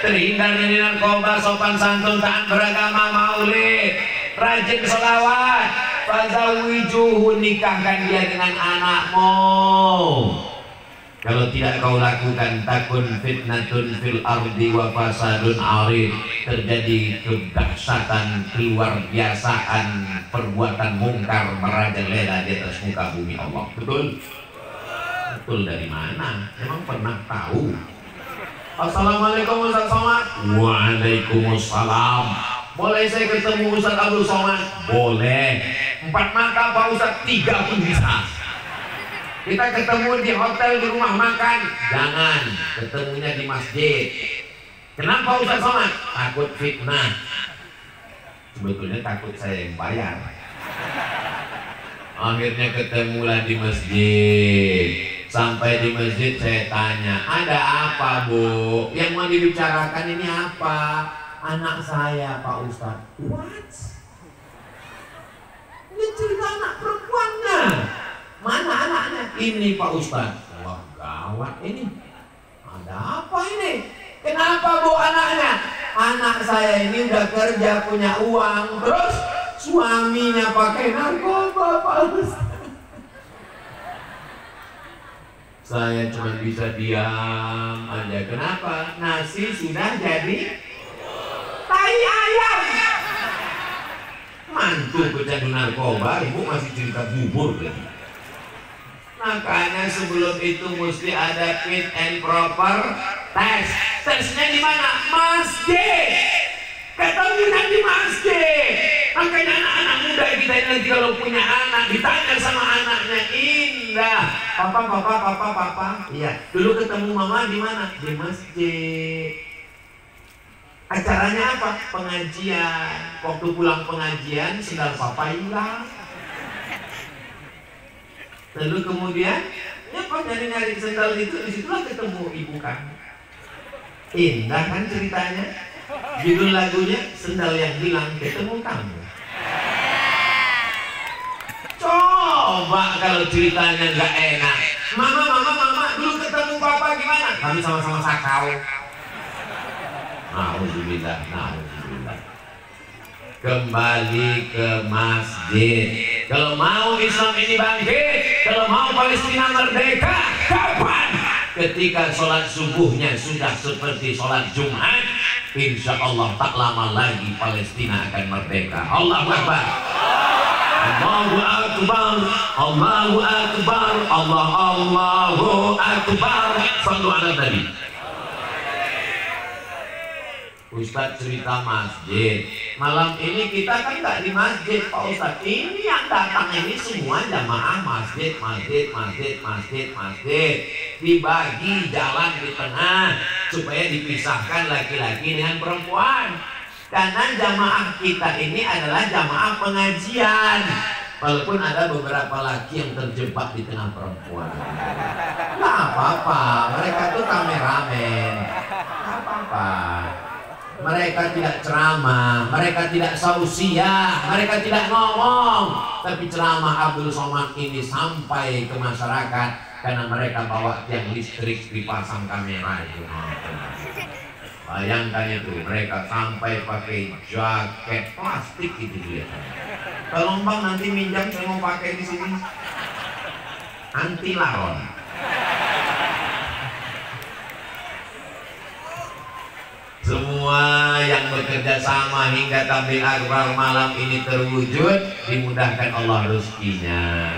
terhindar dari narkoba, sopan santun, taat beragama, maulid, rajin selawat, fazawijuhu, nikahkan dia dengan anakmu. Kalau tidak kau lakukan, takun fitnatun fil ardi wa fasadun arid, terjadi kedahsyatan, keluar biasaan, perbuatan mungkar merajalela di atas muka bumi Allah. Betul? Betul dari mana? Emang pernah tahu? Assalamualaikum Ustaz Somad. Waalaikumsalam. Boleh saya ketemu Ustaz Abdul Somad? Boleh. 4 mata Pak Ustaz, 3 pun bisa. Kita ketemu di hotel, di rumah makan, jangan, ketemunya di masjid. Kenapa Ustaz Somad? Takut fitnah. Sebetulnya takut saya yang bayar. Akhirnya ketemulah di masjid. Sampai di masjid saya tanya, ada apa Bu? Yang mau dibicarakan ini apa? Anak saya Pak Ustaz. What? Ini cerita anak perempuannya. Mana anaknya? Ini Pak Ustaz. Wah gawat ini. Ada apa ini? Kenapa Bu anaknya? Anak saya ini udah kerja, punya uang, terus suaminya pakai narkoba Pak Ustaz. Saya cuma bisa diam aja. Kenapa? Nasi sudah jadi tai ayam. Mantu pecandu narkoba, ibu masih cerita bubur lagi. Makanya sebelum itu mesti ada fit and proper test. Tesnya di mana? Masjid. Ketemunya di masjid. Makanya anak-anak muda kita ini nanti kalau punya anak ditanya sama anaknya, indah. Papa. Iya. Dulu ketemu mama di mana? Di masjid. Acaranya apa? Pengajian. Waktu pulang pengajian, sendal papa hilang. Lalu kemudian, ya kok nyari-nyari sendal itu, disitulah ketemu ibu kamu. Indah kan ceritanya? Judul lagunya, Sendal Yang Hilang Ketemu Kamu. Coba kalau ceritanya nggak enak. Mama, dulu ketemu papa gimana? Kami sama-sama sakau. Nauzubillah. Kembali ke masjid. Kalau mau Islam ini bangkit, kalau mau Palestina merdeka, kapan? Ketika sholat subuhnya sudah seperti sholat Jumat, insya Allah tak lama lagi Palestina akan merdeka. Allahu Akbar. Allahu Akbar. Allahu Akbar. Allahu Akbar. Sallu ala Nabi. Ustadz cerita masjid. Malam ini kita kan nggak di masjid Pak Ustadz. Ini yang datang ini semua jamaah masjid. Dibagi jalan di tengah supaya dipisahkan laki-laki dengan perempuan. Karena jamaah kita ini adalah jamaah pengajian. Walaupun ada beberapa laki yang terjebak di tengah perempuan. Nggak apa-apa, mereka tuh kameramen. Nggak apa-apa. Mereka tidak ceramah, mereka tidak sausiah, mereka tidak ngomong. Tapi ceramah Abdul Somad ini sampai ke masyarakat karena mereka bawa tiang listrik dipasang kamera itu. Bayangkan itu, mereka sampai pakai jaket plastik itu dia. Kalau Bang nanti minjam saya mau pakai di sini. Anti laron. Semua yang bekerja sama hingga tampil akbar malam ini terwujud, dimudahkan Allah rezekinya.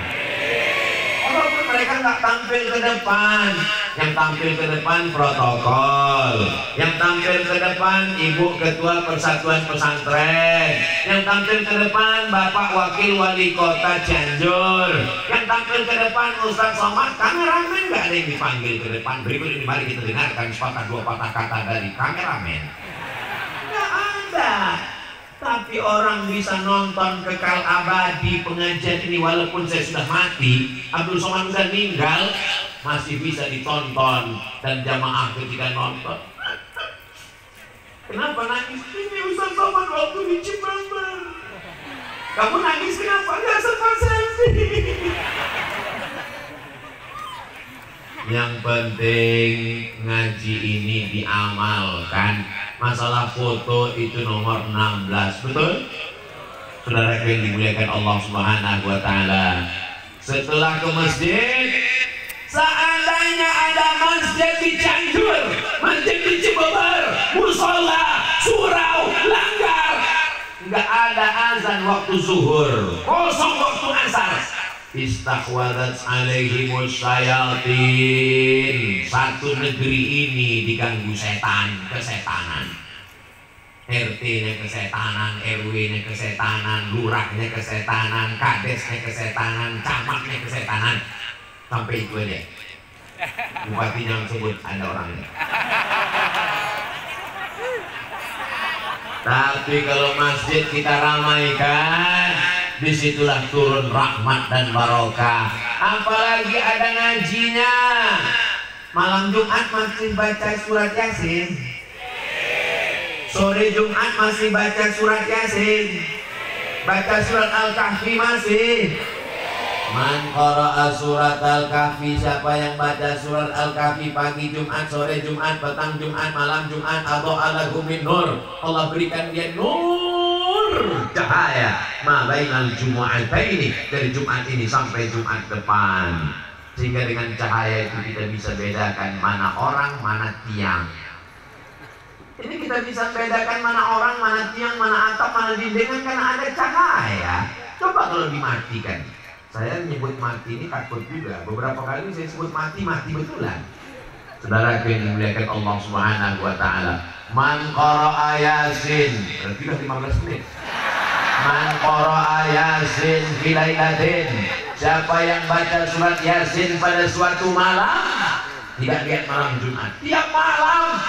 Walaupun mereka nggak tampil ke depan, yang tampil ke depan protokol, yang tampil ke depan ibu ketua persatuan pesantren, yang tampil ke depan bapak wakil wali kota Cianjur, yang tampil ke depan Ustaz Somad. Kameramen nggak ada yang dipanggil ke depan. Berikut ini mari kita dengarkan sepatah dua patah kata dari kameramen. Nggak ada. Tapi orang bisa nonton kekal abadi pengajian ini walaupun saya sudah mati, Abdul Somad sudah meninggal, masih bisa ditonton dan jamaah ketika nonton. Kenapa nangis? Ini Ustaz Somad waktu di Cibambar. Kamu nangis kenapa? Nggak sempat selfie. Yang penting ngaji ini diamalkan. Masalah foto itu nomor 16, betul? Saudara yang dimuliakan Allah Subhanahu wa taala. Setelah ke masjid, seandainya ada masjid di Cianjur, masjid di Cibambar, musola, surau, langgar, nggak ada azan waktu zuhur, kosong waktu asar. Istahwadat alaihimus syayatin. Satu negeri ini diganggu setan, kesetanan. RT-nya kesetanan, RW-nya kesetanan, lurahnya kesetanan, kadesnya kesetanan, camatnya kesetanan. Sampai itu aja. Bupati jangan sebut, ada orangnya. Tapi kalau masjid kita ramaikan, disitulah turun rahmat dan barokah. Apalagi ada ngajinya. Malam Jumat masih baca surat Yasin. Sore Jumat masih baca surat Yasin. Baca surat Al-Kahfi masih. Man qara'a surat Al-Kahfi, siapa yang baca surat Al-Kahfi pagi Jumat, sore Jumat, petang Jumat, malam Jumat, adha'a lahu min nur. Allah berikan dia nur, cahaya ma bainal jumu'ataini, dari Jumat ini sampai Jumat depan. Sehingga dengan cahaya itu kita bisa bedakan mana orang, mana tiang. Ini kita bisa bedakan mana orang, mana tiang, mana atap, mana dinding karena ada cahaya. Coba kalau dimatikan. Saya menyebut mati ini takut juga. Beberapa kali saya sebut mati, mati betulan. Saudara yang dimuliakan Allah Subhanahu wa taala. Man qara'a Yasin, berarti sudah 15 menit. Man qara'a Yasin fi lailatin, siapa yang baca surat Yasin pada suatu malam, tidak lihat malam Jumat, tiap malam,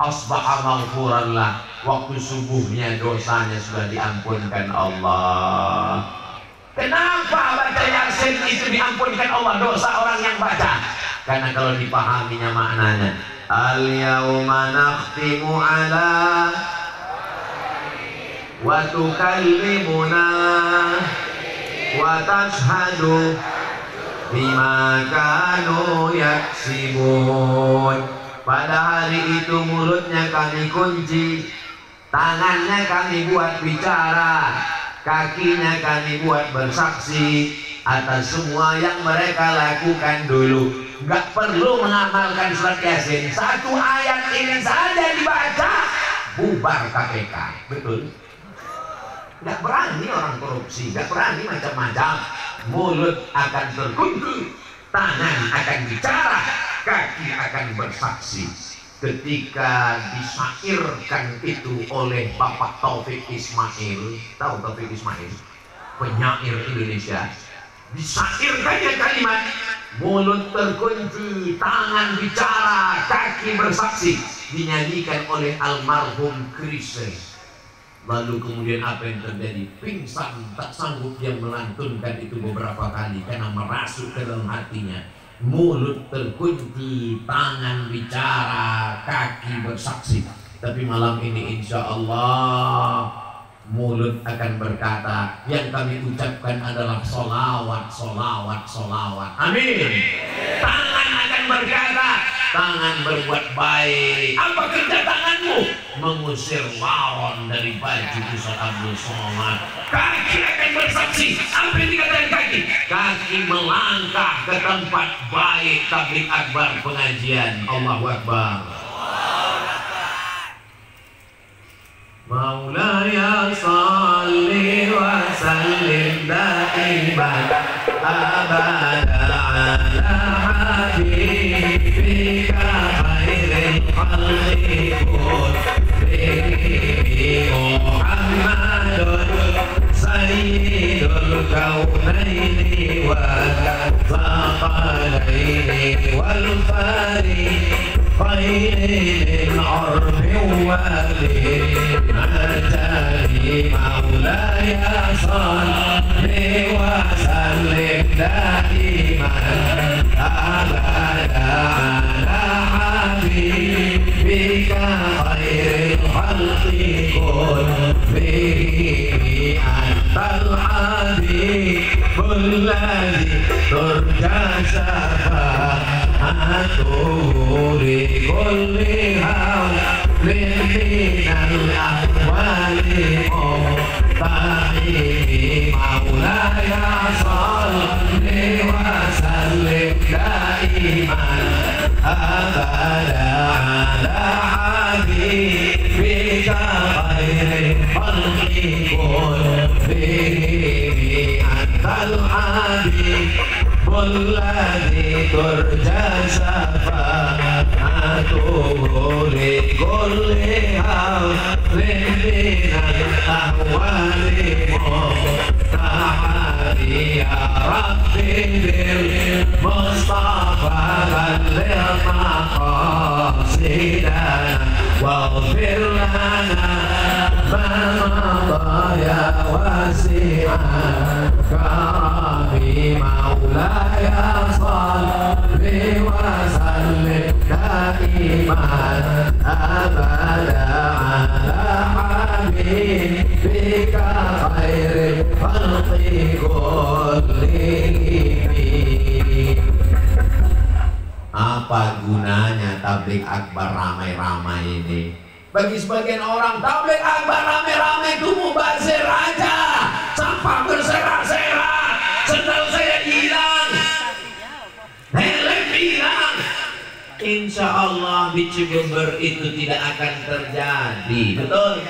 asbaha maghfuran lah, waktu subuhnya dosanya sudah diampunkan Allah. Kenapa baca Yasin itu diampunkan Allah dosa orang yang baca? Karena kalau dipahaminya maknanya, al-yauma nakhtimu ala wa tukallimuna wa tashhadu bima kanu yaksibun. Pada hari itu mulutnya kami kunci, tangannya kami buat bicara, kakinya kami buat bersaksi atas semua yang mereka lakukan dulu. Gak perlu mengamalkan surat Yasin, satu ayat ini saja dibaca, bubar KPK. Betul? Gak berani orang korupsi, gak berani macam-macam. Mulut akan terkunci, tangan akan bicara, kaki akan bersaksi. Ketika disairkan itu oleh Bapak Taufik Ismail, tahu Taufik Ismail, penyair Indonesia, disairkannya kalimat, mulut terkunci, tangan bicara, kaki bersaksi, dinyanyikan oleh almarhum Chrisye. Lalu kemudian apa yang terjadi? Pingsan, tak sanggup dia melantunkan itu beberapa kali karena merasuk ke dalam hatinya. Mulut terkunci, tangan bicara, kaki bersaksi. Tapi malam ini insya Allah mulut akan berkata, yang kami ucapkan adalah solawat, solawat, solawat. Amin. Tangan akan berkata, tangan berbuat baik. Apa kerja tanganmu? Mengusir lawan dari baju Ustaz Abdul Somad. Kaki akan bersaksi. Apa yang dikatakan kaki? Kaki melangkah ke tempat baik tabligh akbar pengajian. Allahu Akbar. Maulaya salli wa sallim daiman abada ala habibika khairil khalqi kulli Muhammadun sayyidul kaunaini wa thaqalaini wal fariqaini خير العرب والمجال مولاي صل وسلم دائما أبدا على حبيبك خير الخلق كلهم أنت الحبيب الذي ترجى شفاعته لكل هول من الأحوال مقتحم مولاي صل وسلم دائما أبدا على حبيبك خير الخلق كلهم أنت الحبيب الذي ترجى شفاعته لكل هول من الأهوال مقتحم يا ربي بالمصطفى بلغ مقاصدنا واغفر لنا ما مضى يا واسع كرمي مولاي صل وسلم دائما أبدا على حبيبك خير الخلق كلهم. Apa gunanya tabligh akbar ramai-ramai ini? Bagi sebagian orang tabligh akbar ramai-ramai itu mubazir aja, sampah berserak-serak, sendal saya hilang, helm hilang. Insya Allah di Cibubur itu tidak akan terjadi, betul?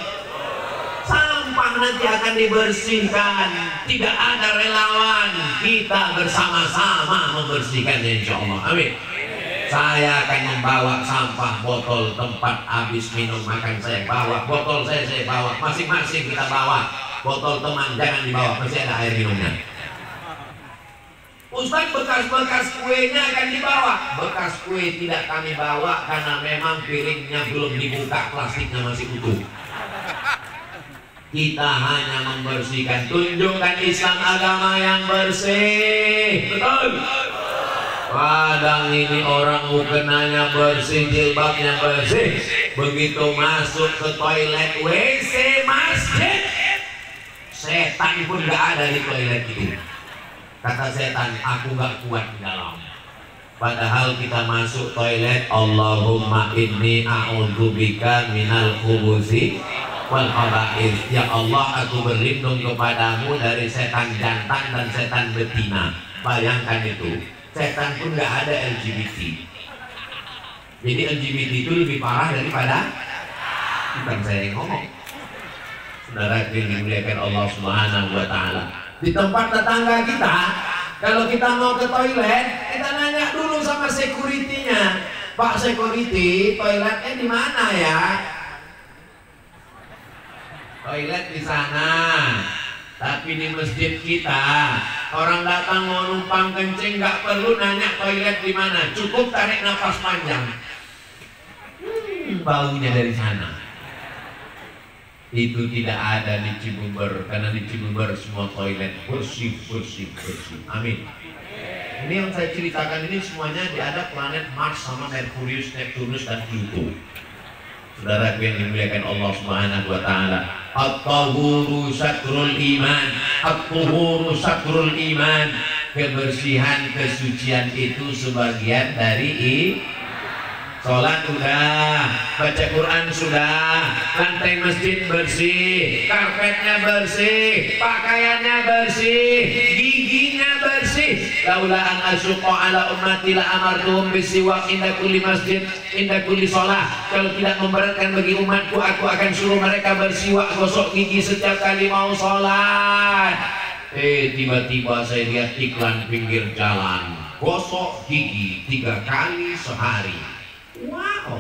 Sampah nanti akan dibersihkan, tidak ada relawan, kita bersama-sama membersihkannya insya Allah. Amin. Saya akan membawa sampah botol tempat habis minum makan, saya bawa botol, saya bawa, masing-masing kita bawa. Botol teman jangan dibawa, masih ada air minumnya. Ustaz, bekas-bekas kuenya akan dibawa. Bekas kue tidak kami bawa karena memang piringnya belum dibuka, plastiknya masih utuh. Kita hanya membersihkan, tunjukkan Islam agama yang bersih, betul? Kadang ini orang mukenanya bersih, jilbabnya bersih, begitu masuk ke toilet WC masjid, setan pun gak ada di toilet itu. Kata setan, aku gak kuat di dalam. Padahal kita masuk toilet, Allahumma inni a'udzubika minal khubuthi wal khaba'ith. Ya Allah, aku berlindung kepadamu dari setan jantan dan setan betina. Bayangkan itu. Setan pun nggak ada LGBT. Jadi LGBT itu lebih parah daripada, bukan saya yang ngomong. Saudara yang dimuliakan Allah Subhanahu wa Ta'ala. Di tempat tetangga kita, kalau kita mau ke toilet, kita nanya dulu sama security-nya. Pak security, toiletnya di mana ya? Toilet di sana. Tapi di masjid kita, orang datang mau numpang kencing nggak perlu nanya toilet di mana, cukup tarik nafas panjang. Baunya dari sana. itu tidak ada di Cibubur, karena di Cibubur semua toilet bersih. Amin. Ini yang saya ceritakan ini semuanya ada planet Mars sama Merkurius, Neptunus dan Pluto. Saudara yang dimuliakan Allah Subhanahu wa taala. At-tahuru syatrul iman. At-tahuru syatrul iman. Kebersihan, kesucian itu sebagian dari sholat sudah, baca Quran sudah, lantai masjid bersih, karpetnya bersih, pakaiannya bersih, giginya bersih. Laula an asyqa ala ummati la amartuhum bisiwak inda kulli masjid, inda kulli sholat. Kalau tidak memberatkan bagi umatku, aku akan suruh mereka bersiwak, gosok gigi setiap kali mau sholat. Tiba-tiba saya lihat iklan pinggir jalan, gosok gigi 3 kali sehari. Wow,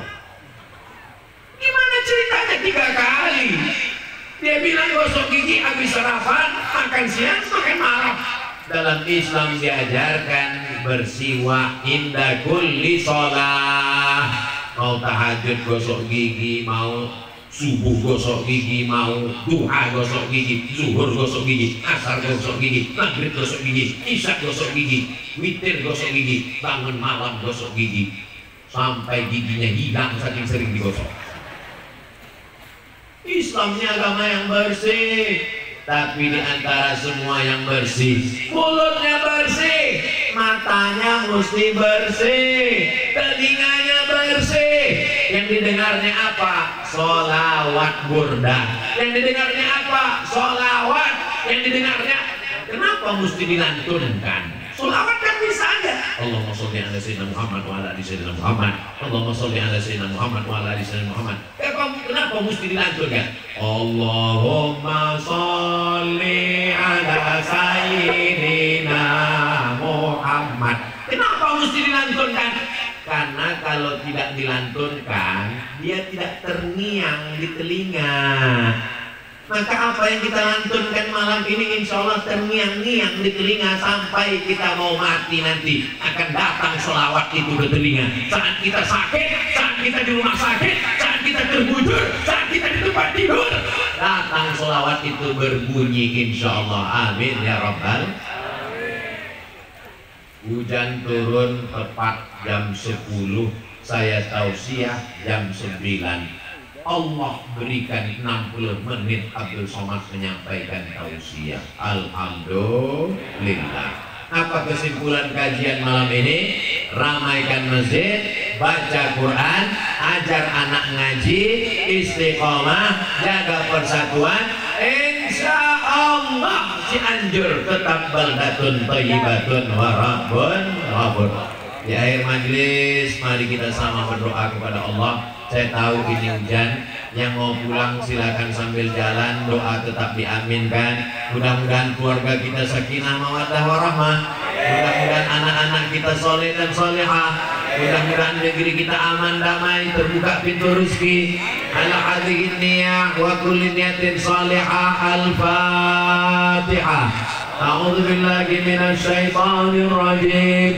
gimana ceritanya 3 kali? Dia bilang gosok gigi habis sarapan, makan siang, makan malam. Dalam Islam diajarkan bersiwak inda kulli sholat. Mau tahajud gosok gigi, mau subuh gosok gigi, mau duha gosok gigi, zuhur gosok gigi, asar gosok gigi, maghrib gosok gigi, isya gosok gigi, witir gosok gigi, bangun malam gosok gigi. Sampai giginya hilang saking sering digosok. Islamnya agama yang bersih, tapi di antara semua yang bersih, mulutnya bersih, matanya mesti bersih, telinganya bersih. Yang didengarnya apa? Sholawat burda. Yang didengarnya apa? Sholawat. Yang didengarnya, kenapa mesti dilantunkan? Sholawat kan bisa aja. Allahumma sholli ala sayyidina Muhammad wa ala ali sayyidina Muhammad. Allahumma sholli ala sayyidina Muhammad wa ala ali sayyidina Muhammad. Kenapa mesti dilantunkan? Allahumma sholli ala sayyidina Muhammad. Kenapa mesti dilantunkan? Karena kalau tidak dilantunkan, dia tidak terngiang di telinga. Maka apa yang kita lantunkan malam ini insya Allah terngiang-ngiang di telinga sampai kita mau mati nanti akan datang sholawat itu ke telinga. Saat kita sakit, saat kita di rumah sakit, saat kita terbujur, saat kita di tempat tidur, datang sholawat itu berbunyi insya Allah. Amin ya Rabbal. Hujan turun tepat jam 10, saya tausiah jam 9. Allah berikan 60 menit Abdul Somad menyampaikan tausiah. Alhamdulillah. Apa kesimpulan kajian malam ini? Ramaikan masjid, baca Quran, ajar anak ngaji, istiqomah, jaga persatuan. Insya Allah Cianjur tetap baldatun thayyibatun wa rabbun ghafur. Di akhir majlis mari kita sama berdoa kepada Allah. Saya tahu ini hujan, yang mau pulang silakan sambil jalan, doa tetap diaminkan. Mudah-mudahan keluarga kita sakinah mawaddah warahmah. Mudah-mudahan anak-anak kita soleh dan solehah. Mudah-mudahan negeri kita aman damai, terbuka pintu rezeki. Ala hadhihi niyah wa kulli niyatin salihah. Al-Fatihah. A'udzu billahi minasyaitonir rajim.